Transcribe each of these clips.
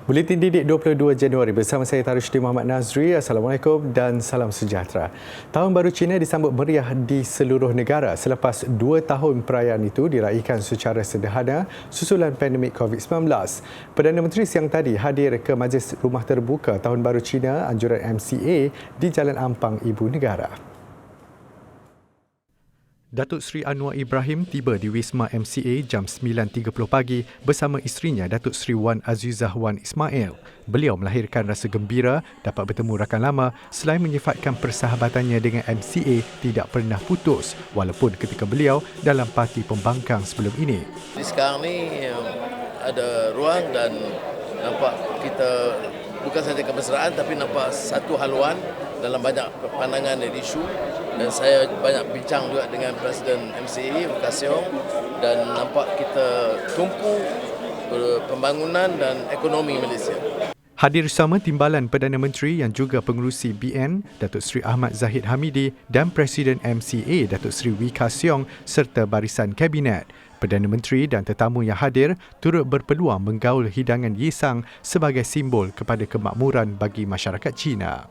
Buletin Didik 22 Januari bersama saya Tarushdin Muhammad Nazri. Assalamualaikum dan salam sejahtera. Tahun Baru Cina disambut meriah di seluruh negara selepas 2 tahun perayaan itu diraikan secara sederhana susulan pandemik COVID-19. Perdana Menteri siang tadi hadir ke Majlis Rumah Terbuka Tahun Baru Cina anjuran MCA di Jalan Ampang Ibu Negara. Datuk Seri Anwar Ibrahim tiba di Wisma MCA jam 9.30 pagi bersama isterinya Datuk Seri Wan Azizah Wan Ismail. Beliau melahirkan rasa gembira dapat bertemu rakan lama selain menyifatkan persahabatannya dengan MCA tidak pernah putus walaupun ketika beliau dalam parti pembangkang sebelum ini. Sekarang ni ada ruang dan nampak kita bukan sahaja kemesraan tapi nampak satu haluan dalam banyak pandangan dan isu. Dan saya banyak bincang juga dengan Presiden MCA, Wakassiong, dan nampak kita tumpu pembangunan dan ekonomi Malaysia. Hadir bersama Timbalan Perdana Menteri yang juga pengerusi BN, Datuk Seri Ahmad Zahid Hamidi dan Presiden MCA, Datuk Seri Wakassiong serta barisan Kabinet. Perdana Menteri dan tetamu yang hadir turut berpeluang menggaul hidangan Yisang sebagai simbol kepada kemakmuran bagi masyarakat Cina.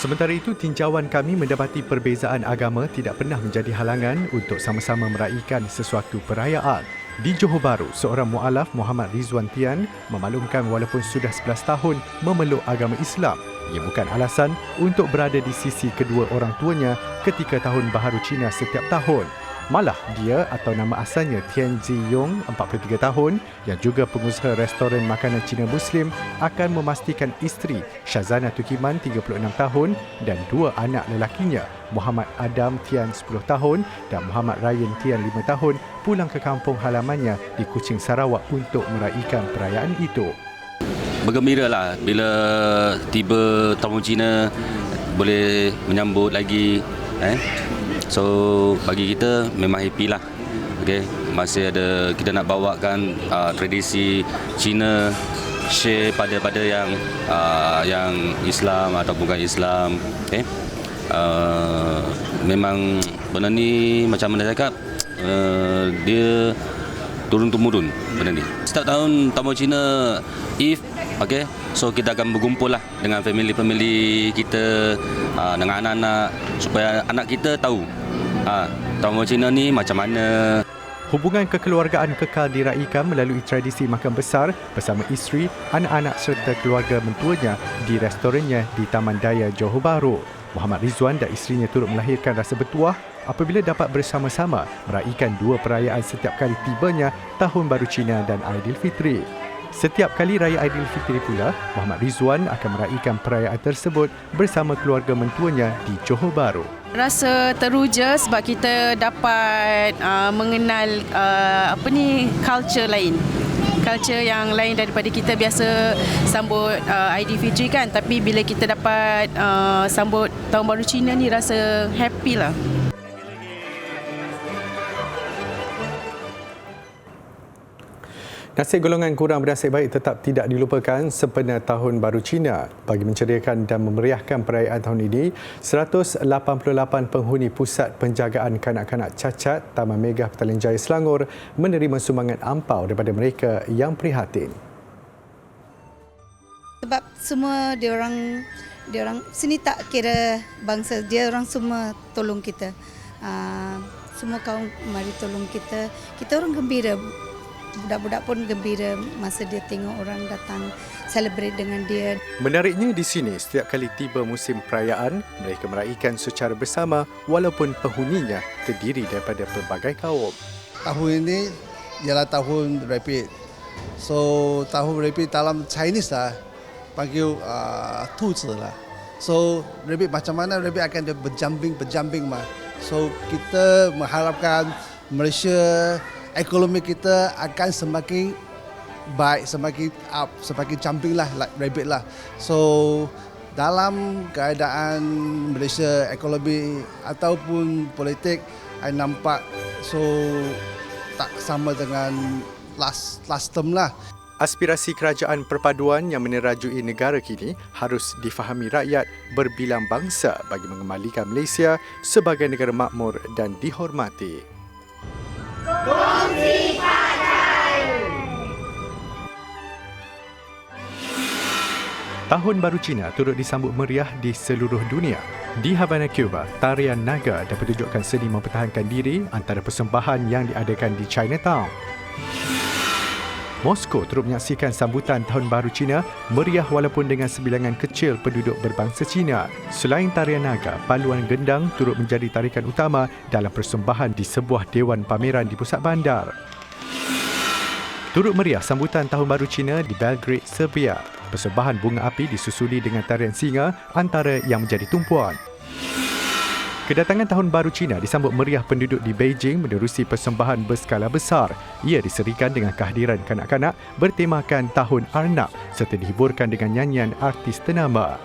Sementara itu, tinjauan kami mendapati perbezaan agama tidak pernah menjadi halangan untuk sama-sama meraihkan sesuatu perayaan. Di Johor Bahru, seorang mualaf Muhammad Rizwan Tian memaklumkan walaupun sudah 11 tahun memeluk agama Islam, ia bukan alasan untuk berada di sisi kedua orang tuanya ketika Tahun Baharu Cina setiap tahun. Malah dia atau nama asalnya Tian Ziyong, 43 tahun, yang juga pengusaha restoran makanan Cina Muslim akan memastikan isteri Syazana Tukiman, 36 tahun dan 2 anak lelakinya, Muhammad Adam Tian, 10 tahun dan Muhammad Ryan Tian, 5 tahun, pulang ke kampung halamannya di Kuching, Sarawak untuk meraihkan perayaan itu. Bergembiralah bila tiba Tahun Cina boleh menyambut lagi. So bagi kita memang happy lah. Okay. Masih ada kita nak bawakan tradisi Cina, share pada yang Islam atau bukan Islam. Okay. Memang benda ni macam mana cakap, dia turun-temurun benda ni. Setiap tahun Tahun Cina Eve, okay, so kita akan berkumpul lah dengan family kita, dengan anak-anak supaya anak kita tahu Tahun Cina ni macam mana. Hubungan kekeluargaan kekal diraikan melalui tradisi makan besar bersama isteri, anak-anak serta keluarga mentuanya di restorannya di Taman Daya Johor Bahru. Muhammad Rizwan dan isterinya turut melahirkan rasa bertuah apabila dapat bersama-sama meraihkan 2 perayaan setiap kali tibanya Tahun Baru Cina dan Aidilfitri. Setiap kali Raya Aidilfitri pula, Muhammad Rizwan akan meraihkan perayaan tersebut bersama keluarga mentuanya di Johor Bahru. Rasa teruja sebab kita dapat mengenal culture lain. Culture yang lain daripada kita biasa sambut Aidilfitri kan, tapi bila kita dapat sambut Tahun Baru Cina ni rasa happy lah. Nasib golongan kurang bernasib baik tetap tidak dilupakan sempena Tahun Baru Cina. Bagi menceriakan dan memeriahkan perayaan tahun ini, 188 penghuni Pusat Penjagaan Kanak-Kanak Cacat Taman Megah Petaling Jaya Selangor menerima sumbangan ampau daripada mereka yang prihatin. Sebab semua diorang sini tak kira bangsa, dia orang semua tolong kita. Semua kaum mari tolong kita. Kita orang gembira. Budak-budak pun gembira masa dia tengok orang datang celebrate dengan dia. Menariknya di sini, setiap kali tiba musim perayaan, mereka meraihkan secara bersama walaupun penghuninya terdiri daripada pelbagai kaum. Tahun ini ialah tahun Rapid. So tahun Rapid dalam Chinese lah panggil Tuzi lah. So Rapid macam mana Rapid akan berjumping mah. So kita mengharapkan Malaysia ekonomi kita akan semakin baik, semakin up, semakin jumping lah, like rabbit lah. So dalam keadaan Malaysia ekonomi ataupun politik, I nampak so tak sama dengan last term lah. Aspirasi kerajaan perpaduan yang menerajui negara kini harus difahami rakyat berbilang bangsa bagi mengembalikan Malaysia sebagai negara makmur dan dihormati. 恭喜发财！ Tahun Baru Cina turut disambut meriah di seluruh dunia. Di Havana, Cuba, tarian naga dan pertunjukan seni mempertahankan diri antara persembahan yang diadakan di Chinatown. Moskow turut menyaksikan sambutan Tahun Baru Cina meriah walaupun dengan sebilangan kecil penduduk berbangsa Cina. Selain tarian naga, paluan gendang turut menjadi tarikan utama dalam persembahan di sebuah dewan pameran di pusat bandar. Turut meriah sambutan Tahun Baru Cina di Belgrade, Serbia. Persembahan bunga api disusuli dengan tarian singa antara yang menjadi tumpuan. Kedatangan Tahun Baru Cina disambut meriah penduduk di Beijing menerusi persembahan berskala besar. Ia diserikan dengan kehadiran kanak-kanak bertemakan Tahun Arnab serta dihiburkan dengan nyanyian artis ternama.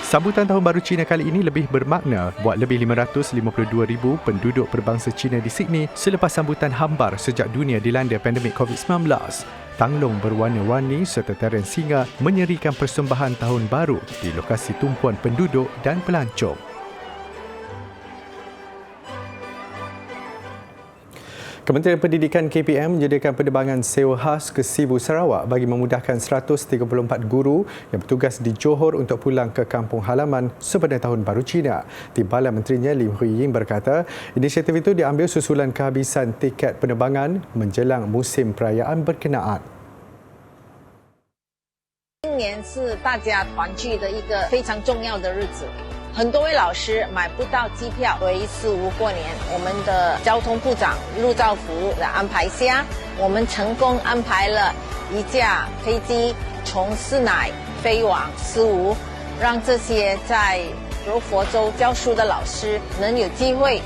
Sambutan Tahun Baru Cina kali ini lebih bermakna buat lebih 552,000 penduduk berbangsa Cina di Sydney selepas sambutan hambar sejak dunia dilanda pandemik COVID-19. Tanglong berwarna-warni serta tarian singa menyerikan persembahan Tahun Baru di lokasi tumpuan penduduk dan pelancong. Kementerian Pendidikan KPM menyediakan penerbangan sewa khas ke Sibu, Sarawak bagi memudahkan 134 guru yang bertugas di Johor untuk pulang ke kampung halaman sepanjang Tahun Baru Cina. Timbalan Menterinya Lim Hui Ying berkata, inisiatif itu diambil susulan kehabisan tiket penerbangan menjelang musim perayaan berkenaan. 今年是大家团聚的一个非常重要的日子。很多位老师买不到机票回四吴过年，我们的交通部长陆兆福的安排下，我们成功安排了一架飞机从士乃飞往四吴，让这些在柔佛州教书的老师能有机会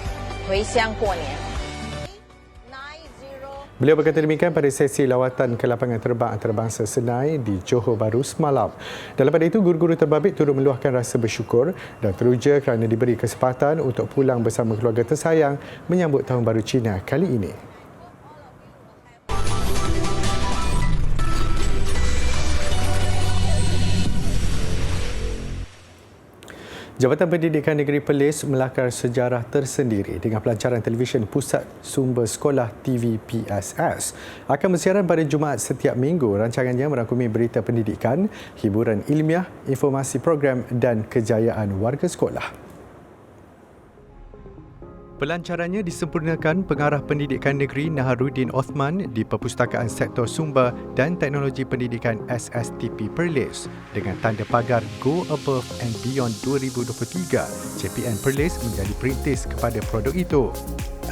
回乡过年。 Beliau berkata demikian pada sesi lawatan ke lapangan terbang antarabangsa Senai di Johor Bahru semalam. Dalam pada itu, guru-guru terbabit turut meluahkan rasa bersyukur dan teruja kerana diberi kesempatan untuk pulang bersama keluarga tersayang menyambut Tahun Baru Cina kali ini. Jabatan Pendidikan Negeri Perlis melakar sejarah tersendiri dengan pelancaran televisyen Pusat Sumber Sekolah TVPSS. Akan bersiaran pada Jumaat setiap minggu. Rancangannya merangkumi berita pendidikan, hiburan ilmiah, informasi program dan kejayaan warga sekolah. Pelancarannya disempurnakan Pengarah Pendidikan Negeri Naharuddin Othman di Perpustakaan Sektor Sumber dan Teknologi Pendidikan SSTP Perlis dengan tanda pagar Go Above and Beyond 2023. JPN Perlis menjadi perintis kepada produk itu.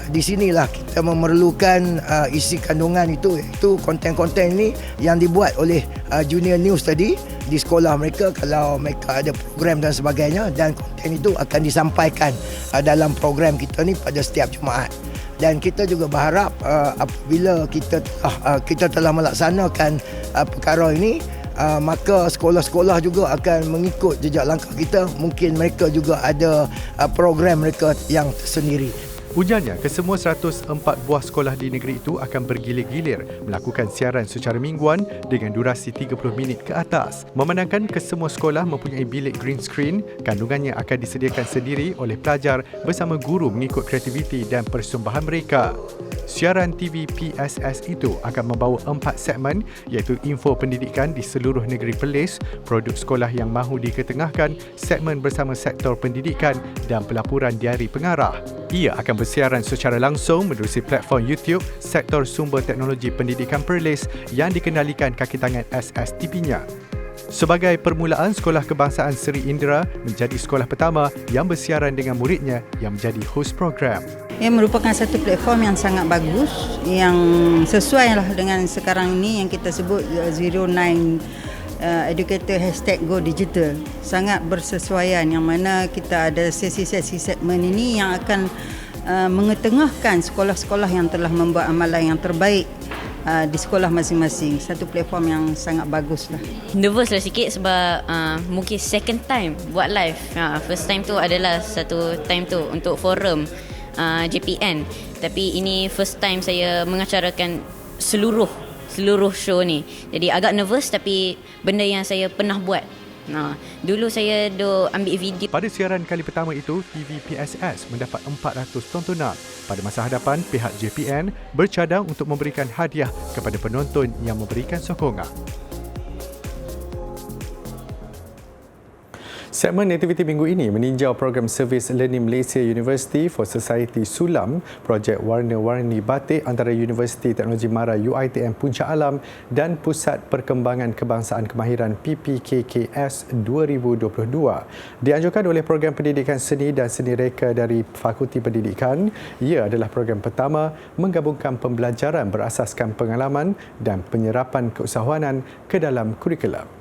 Di sinilah kita memerlukan isi kandungan itu, iaitu konten-konten ini yang dibuat oleh Junior News tadi di sekolah mereka kalau mereka ada program dan sebagainya, dan konten itu akan disampaikan dalam program kita ni pada setiap Jumaat. Dan kita juga berharap apabila kita telah melaksanakan perkara ini, maka sekolah-sekolah juga akan mengikut jejak langkah kita. Mungkin mereka juga ada program mereka yang tersendiri. Ujarnya, kesemua 104 buah sekolah di negeri itu akan bergilir-gilir melakukan siaran secara mingguan dengan durasi 30 minit ke atas. Memandangkan kesemua sekolah mempunyai bilik green screen, kandungannya akan disediakan sendiri oleh pelajar bersama guru mengikut kreativiti dan persembahan mereka. Siaran TV PSS itu akan membawa 4 segmen iaitu info pendidikan di seluruh negeri Perlis, produk sekolah yang mahu diketengahkan, segmen bersama sektor pendidikan dan pelaburan diari pengarah. Ia akan bersiaran secara langsung menerusi platform YouTube Sektor Sumber Teknologi Pendidikan Perlis yang dikendalikan kaki tangan SSTP-nya. Sebagai permulaan, Sekolah Kebangsaan Seri Indra menjadi sekolah pertama yang bersiaran dengan muridnya yang menjadi hos program. Ia merupakan satu platform yang sangat bagus, yang sesuai lah dengan sekarang ini yang kita sebut 09 Educator #Go Digital. Sangat bersesuaian, yang mana kita ada sesi-sesi segmen ini yang akan mengetengahkan sekolah-sekolah yang telah membuat amalan yang terbaik di sekolah masing-masing. Satu platform yang sangat bagus lah. Nervous lah sikit sebab mungkin second time buat live. First time tu adalah satu time tu untuk forum JPN. Tapi ini first time saya mengacarakan seluruh show ni. Jadi agak nervous, tapi benda yang saya pernah buat. Dulu saya ambil video. Pada siaran kali pertama itu, TV PSS mendapat 400 tontonan. Pada masa hadapan, pihak JPN bercadang untuk memberikan hadiah kepada penonton yang memberikan sokongan. Segmen aktiviti minggu ini meninjau program Servis Learning Malaysia University for Society Sulam, projek warna-warni batik antara Universiti Teknologi Mara UiTM Puncak Alam dan Pusat Perkembangan Kebangsaan Kemahiran PPKKS 2022. Dianjurkan oleh Program Pendidikan Seni dan Seni Reka dari Fakulti Pendidikan, ia adalah program pertama menggabungkan pembelajaran berasaskan pengalaman dan penyerapan keusahawanan ke dalam kurikulum.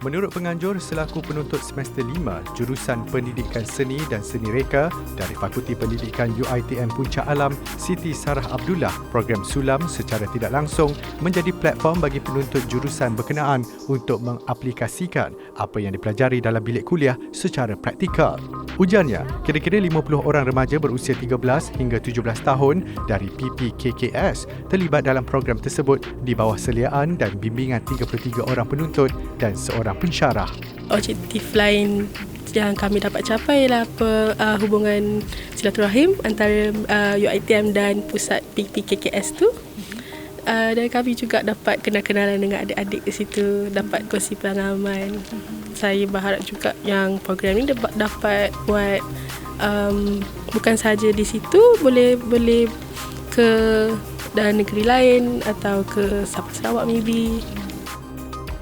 Menurut penganjur selaku penuntut semester 5 jurusan Pendidikan Seni dan Seni Reka dari Fakulti Pendidikan UiTM Puncak Alam, Siti Sarah Abdullah, program Sulam secara tidak langsung menjadi platform bagi penuntut jurusan berkenaan untuk mengaplikasikan apa yang dipelajari dalam bilik kuliah secara praktikal. Ujarnya, kira-kira 50 orang remaja berusia 13 hingga 17 tahun dari PPKKS terlibat dalam program tersebut di bawah seliaan dan bimbingan 33 orang penuntut dan seorang pensyarah. Objektif lain yang kami dapat capai ialah hubungan silaturahim antara UiTM dan pusat PPKKS tu. Dan kami juga dapat kenal-kenalan dengan adik-adik di situ, dapat kongsi pengalaman. Saya berharap juga yang program ini dapat buat bukan sahaja di situ, boleh ke dalam negeri lain atau ke Sabah Sarawak maybe.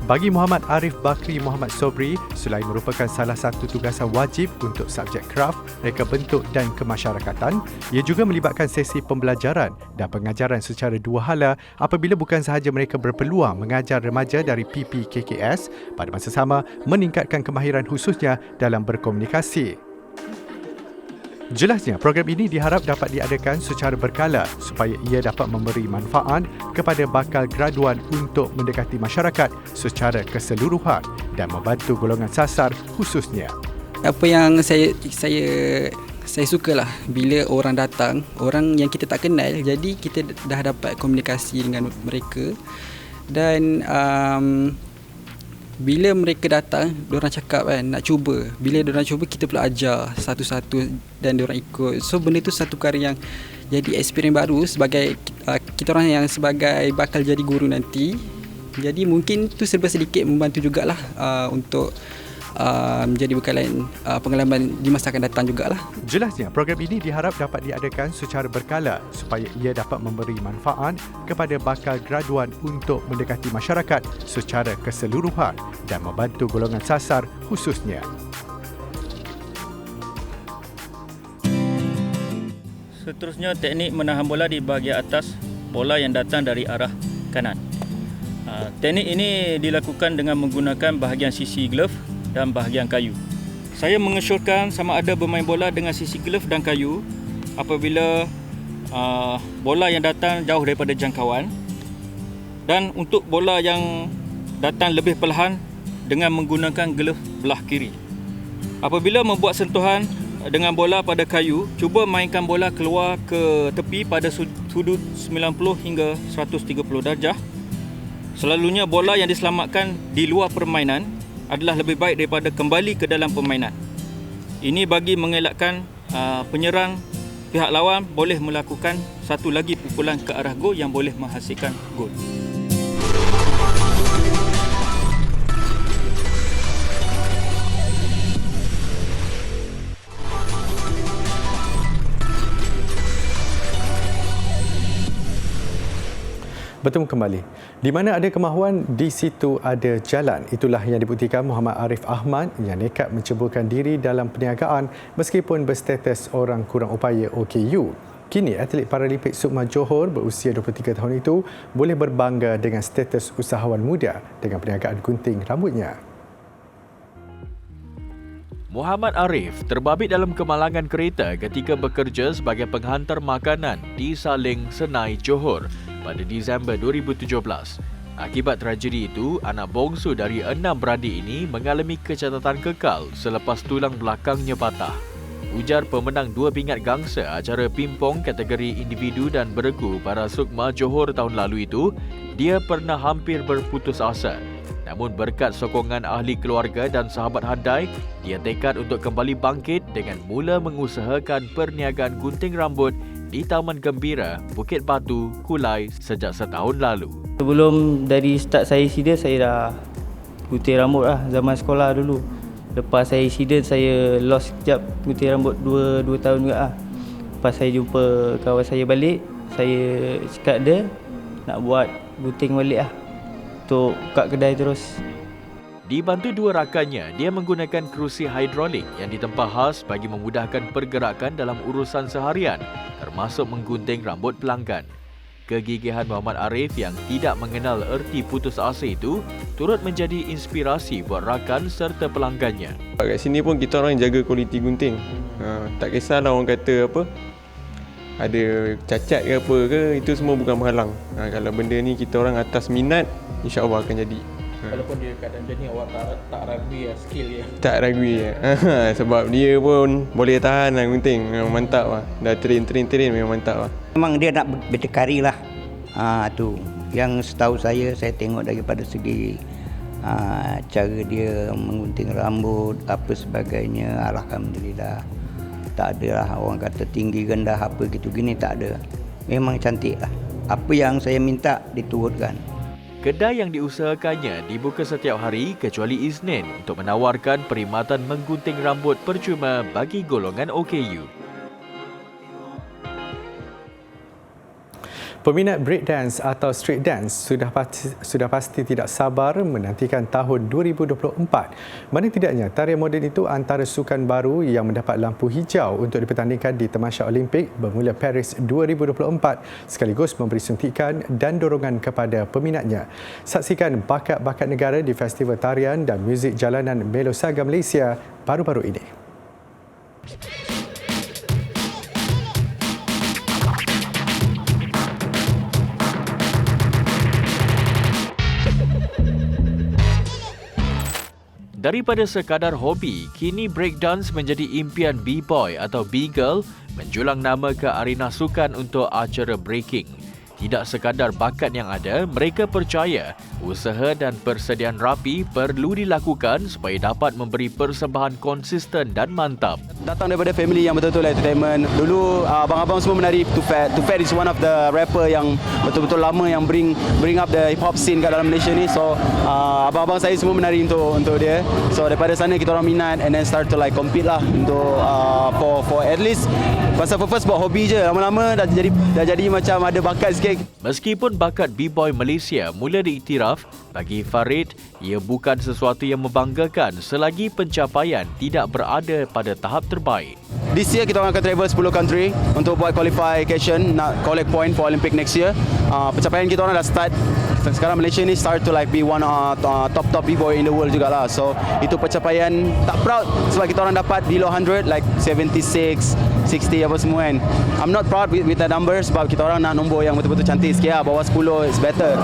Bagi Muhammad Arif Bakri Muhammad Sobri, selain merupakan salah satu tugasan wajib untuk subjek kraft, reka bentuk dan kemasyarakatan, ia juga melibatkan sesi pembelajaran dan pengajaran secara dua hala apabila bukan sahaja mereka berpeluang mengajar remaja dari PPKKS, pada masa sama meningkatkan kemahiran khususnya dalam berkomunikasi. Jelasnya, program ini diharap dapat diadakan secara berkala supaya ia dapat memberi manfaat kepada bakal graduan untuk mendekati masyarakat secara keseluruhan dan membantu golongan sasar khususnya. Apa yang saya sukalah bila orang datang, orang yang kita tak kenal, jadi kita dah dapat komunikasi dengan mereka dan bila mereka datang, diorang cakap kan nak cuba. Bila diorang cuba, kita perlu ajar satu-satu dan diorang ikut. So benda tu satu perkara yang jadi experience baru sebagai kita orang yang sebagai bakal jadi guru nanti. Jadi mungkin tu serba sedikit membantu jugalah untuk menjadi bekalan pengalaman di masa akan datang jugalah. Jelasnya, program ini diharap dapat diadakan secara berkala supaya ia dapat memberi manfaat kepada bakal graduan untuk mendekati masyarakat secara keseluruhan dan membantu golongan sasar khususnya. Seterusnya, teknik menahan bola di bahagian atas bola yang datang dari arah kanan. Teknik ini dilakukan dengan menggunakan bahagian sisi glove dan bahagian kayu. Saya mengesyorkan sama ada bermain bola dengan sisi glove dan kayu apabila bola yang datang jauh daripada jangkauan, dan untuk bola yang datang lebih perlahan dengan menggunakan glove belah kiri. Apabila membuat sentuhan dengan bola pada kayu, cuba mainkan bola keluar ke tepi pada sudut 90 hingga 130 darjah. Selalunya bola yang diselamatkan di luar permainan adalah lebih baik daripada kembali ke dalam permainan. Ini bagi mengelakkan penyerang pihak lawan boleh melakukan satu lagi pukulan ke arah gol yang boleh menghasilkan gol. Bertemu kembali. Di mana ada kemahuan, di situ ada jalan. Itulah yang dibuktikan Muhammad Arif Ahmad yang nekat menceburkan diri dalam perniagaan meskipun berstatus orang kurang upaya OKU. Kini, atlet Paralimpik Sukma Johor berusia 23 tahun itu boleh berbangga dengan status usahawan muda dengan perniagaan gunting rambutnya. Muhammad Arif terbabit dalam kemalangan kereta ketika bekerja sebagai penghantar makanan di Saling, Senai, Johor pada Disember 2017. Akibat tragedi itu, anak bongsu dari 6 beradik ini mengalami kecacatan kekal selepas tulang belakangnya patah. Ujar pemenang 2 pingat gangsa acara pingpong kategori individu dan beregu para Sukma Johor tahun lalu itu, dia pernah hampir berputus asa. Namun berkat sokongan ahli keluarga dan sahabat handai, dia tekad untuk kembali bangkit dengan mula mengusahakan perniagaan gunting rambut di Taman Gembira, Bukit Batu, Kulai sejak setahun lalu. Sebelum dari start saya sini, saya dah gunting rambut lah zaman sekolah dulu. Lepas saya insiden, saya lost sekejap gunting rambut 2 tahun juga lah. Lepas saya jumpa kawan saya balik, saya cakap dia nak buat gunting balik lah untuk buka kedai terus. Dibantu 2 rakannya, dia menggunakan kerusi hidrolik yang ditempa khas bagi memudahkan pergerakan dalam urusan seharian, termasuk menggunting rambut pelanggan. Kegigihan Muhammad Arif yang tidak mengenal erti putus asa itu turut menjadi inspirasi buat rakan serta pelanggannya. Kat sini pun kita orang jaga kualiti gunting. Tak kisahlah orang kata apa, ada cacat ke apa ke, itu semua bukan menghalang. Kalau benda ni kita orang atas minat, insya-Allah akan jadi. Walaupun dia keadaan macam ni, awak tak ragu ya skill dia. Tak ragu ya. Sebab dia pun boleh tahan lah gunting. Memang mantap lah. Dah train memang mantap lah. Memang dia nak berdekari lah. Tu. Yang setahu saya tengok daripada segi cara dia menggunting rambut, apa sebagainya. Alhamdulillah. Tak ada lah orang kata tinggi rendah apa gitu gini, tak ada. Memang cantik lah. Apa yang saya minta diturutkan. Kedai yang diusahakannya dibuka setiap hari kecuali Isnin untuk menawarkan perkhidmatan menggunting rambut percuma bagi golongan OKU. Peminat breakdance atau street dance sudah pasti tidak sabar menantikan tahun 2024. Mana tidaknya, tarian moden itu antara sukan baru yang mendapat lampu hijau untuk dipertandingkan di Tamasya Olimpik bermula Paris 2024 sekaligus memberi suntikan dan dorongan kepada peminatnya. Saksikan bakat-bakat negara di Festival Tarian dan Muzik Jalanan Melosaga Malaysia baru-baru ini. Daripada sekadar hobi, kini breakdance menjadi impian B-boy atau B-girl menjulang nama ke arena sukan untuk acara breaking. Tidak sekadar bakat yang ada, mereka percaya usaha dan persediaan rapi perlu dilakukan supaya dapat memberi persembahan konsisten dan mantap. Datang daripada family yang betul-betul entertainment. Dulu abang-abang semua menari Too Fat. Too Fat is one of the rapper yang betul-betul lama yang bring up the hip hop scene kat dalam Malaysia ni. So abang-abang saya semua menari untuk dia. So daripada sana kita orang minat and then start to like compete lah untuk for at least pasal first buat hobi je. Lama-lama dah jadi macam ada bakat sikit. Meskipun bakat B-boy Malaysia mula diiktiraf, bagi Farid ia bukan sesuatu yang membanggakan selagi pencapaian tidak berada pada tahap terbaik. This year kita orang akan travel 10 country untuk buat qualification, nak collect point for Olympic next year. Pencapaian kita orang dah start. Sekarang Malaysia ni start to like be one top B-boy in the world jugalah. So itu pencapaian tak proud sebab kita orang dapat below 100 like 76, 60 apa semua kan. I'm not proud with that number sebab kita orang nak nombor yang betul-betul cantik sikit lah. Bawah 10 is better.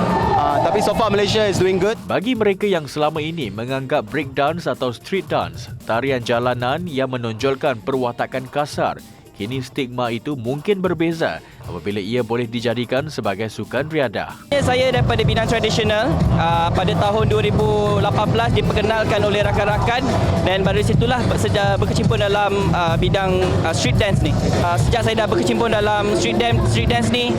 Tapi so far Malaysia is doing good. Bagi mereka yang selama ini menganggap breakdance atau street dance, tarian jalanan yang menonjolkan perwatakan kasar, kini stigma itu mungkin berbeza apabila ia boleh dijadikan sebagai sukan riadah. Saya daripada bidang tradisional. Pada tahun 2018 diperkenalkan oleh rakan-rakan dan dari situlah berkecimpung dalam bidang street dance ni. Sejak saya dah berkecimpung dalam street dance ni,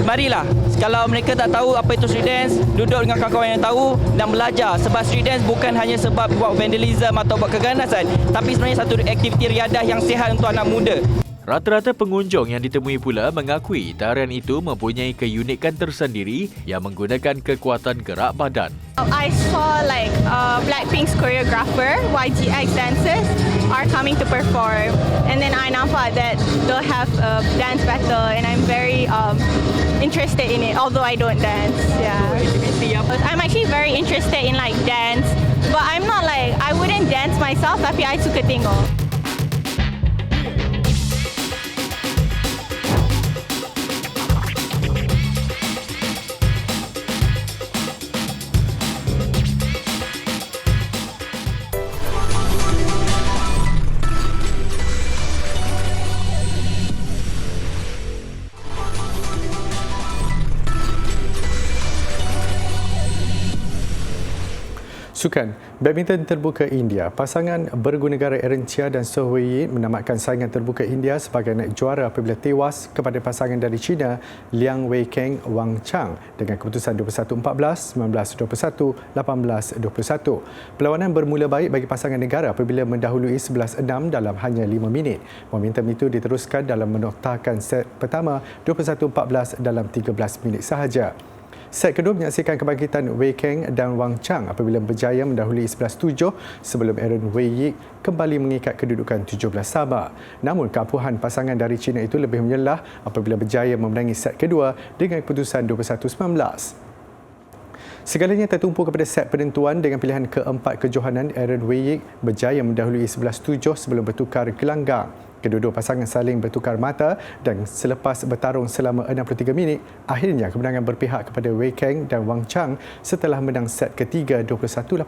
marilah kalau mereka tak tahu apa itu street dance, duduk dengan kawan-kawan yang tahu dan belajar. Sebab street dance bukan hanya sebab buat vandalism atau buat keganasan, tapi sebenarnya satu aktiviti riadah yang sihat untuk anak muda. Rata-rata pengunjung yang ditemui pula mengakui tarian itu mempunyai keunikan tersendiri yang menggunakan kekuatan gerak badan. I saw like Blackpink's choreographer, YGX dancers are coming to perform, and then I nampak that they'll have a dance battle, and I'm very interested in it. Although I don't dance, yeah. I'm actually very interested in like dance, but I'm not like I wouldn't dance myself, tapi I suka tengok. Sukan badminton terbuka India. Pasangan bergu negara Aaron Chia dan So Wei Yik menamatkan saingan terbuka India sebagai naik juara apabila tewas kepada pasangan dari China Liang Weikeng Wang Chang dengan keputusan 21-14, 19-21, 18-21. Perlawanan bermula baik bagi pasangan negara apabila mendahului 11-6 dalam hanya 5 minit. Momentum itu diteruskan dalam menoktahkan set pertama 21-14 dalam 13 minit sahaja. Set kedua menyaksikan kebangkitan Wei Keng dan Wang Chang apabila berjaya mendahului 11-7 sebelum Aaron Wei Yik kembali mengikat kedudukan 17 sama. Namun keapuhan pasangan dari China itu lebih menyelah apabila berjaya memenangi set kedua dengan keputusan 21-19. Segalanya tertumpu kepada set penentuan dengan pilihan keempat kejohanan. Aaron Wei Yik berjaya mendahului 11-7 sebelum bertukar gelanggang. Kedua-dua pasangan saling bertukar mata dan selepas bertarung selama 63 minit, akhirnya kemenangan berpihak kepada Wei Keng dan Wang Chang setelah menang set ketiga 21-18.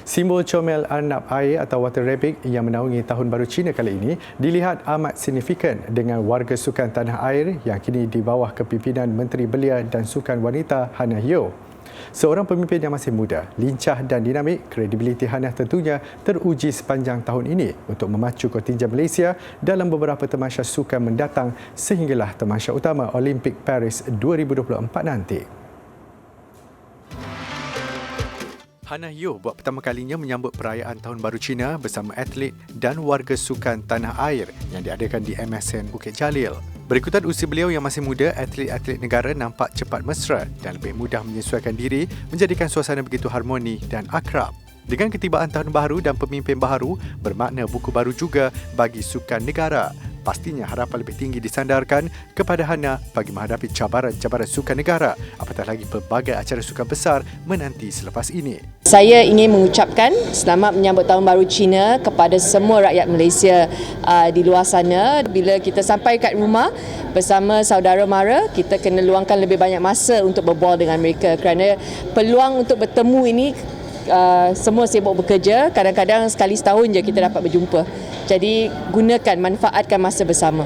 Simbol comel arnab air atau water rabbit yang menaungi Tahun Baru Cina kali ini dilihat amat signifikan dengan warga sukan tanah air yang kini di bawah kepimpinan Menteri Belia dan Sukan Wanita Hannah Yeoh. Seorang pemimpin yang masih muda, lincah dan dinamik, kredibiliti Hannah tentunya teruji sepanjang tahun ini untuk memacu kontingen Malaysia dalam beberapa tamasya sukan mendatang sehinggalah tamasya utama Olimpik Paris 2024 nanti. Hannah Yeoh buat pertama kalinya menyambut perayaan Tahun Baru Cina bersama atlet dan warga sukan tanah air yang diadakan di MSN Bukit Jalil. Berikutan usia beliau yang masih muda, atlet-atlet negara nampak cepat mesra dan lebih mudah menyesuaikan diri menjadikan suasana begitu harmoni dan akrab. Dengan ketibaan Tahun Baru dan pemimpin baharu, bermakna buku baru juga bagi sukan negara. Pastinya harapan lebih tinggi disandarkan kepada Hannah bagi menghadapi cabaran-cabaran sukan negara, apatah lagi pelbagai acara sukan besar menanti selepas ini. Saya ingin mengucapkan selamat menyambut Tahun Baru Cina kepada semua rakyat Malaysia di luar sana. Bila kita sampai kat rumah bersama saudara mara, kita kena luangkan lebih banyak masa untuk berbual dengan mereka kerana peluang untuk bertemu ini semua sibuk bekerja, kadang-kadang sekali setahun je kita dapat berjumpa. Jadi gunakan, manfaatkan masa bersama.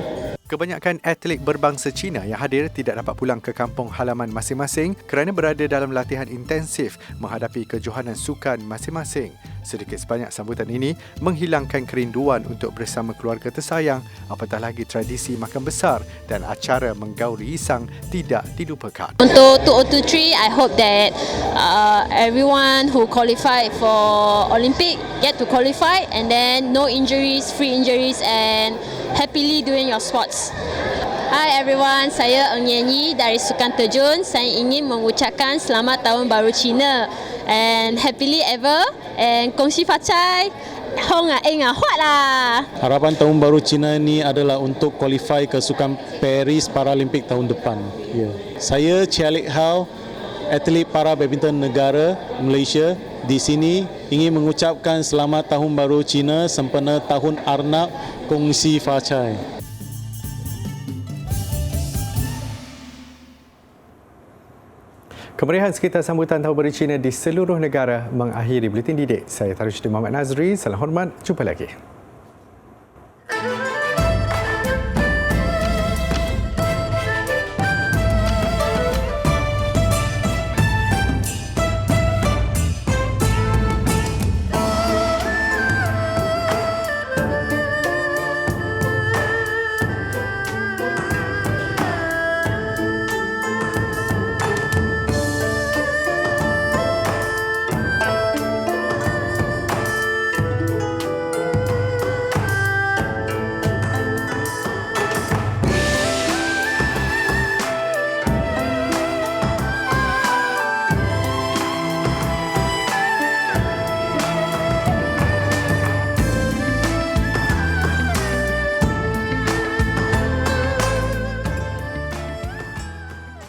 Kebanyakan atlet berbangsa Cina yang hadir tidak dapat pulang ke kampung halaman masing-masing kerana berada dalam latihan intensif menghadapi kejohanan sukan masing-masing. Sedikit sebanyak sambutan ini menghilangkan kerinduan untuk bersama keluarga tersayang, apatah lagi tradisi makan besar dan acara menggaul risang tidak dilupakan. Untuk 2023, I hope that everyone who qualified for Olympic get to qualify and then no injuries, free injuries and happily doing your sports. Hi everyone, saya Eng Yenyi dari Sukan Terjun. Saya ingin mengucapkan selamat Tahun Baru Cina and happily ever and kongsi facai hong eng huat lah. Harapan Tahun Baru Cina ni adalah untuk qualify ke Sukan Paris Paralimpik tahun depan. Saya Chia Lik Hau, atlet para badminton negara Malaysia di sini ingin mengucapkan selamat Tahun Baru Cina sempena Tahun Arnab kongsi facai. Kemeriahan sekitar sambutan Tahun Baru Cina di seluruh negara mengakhiri Buletin Didik. Saya Tarusyidin Muhammad Nazri. Salam hormat. Jumpa lagi.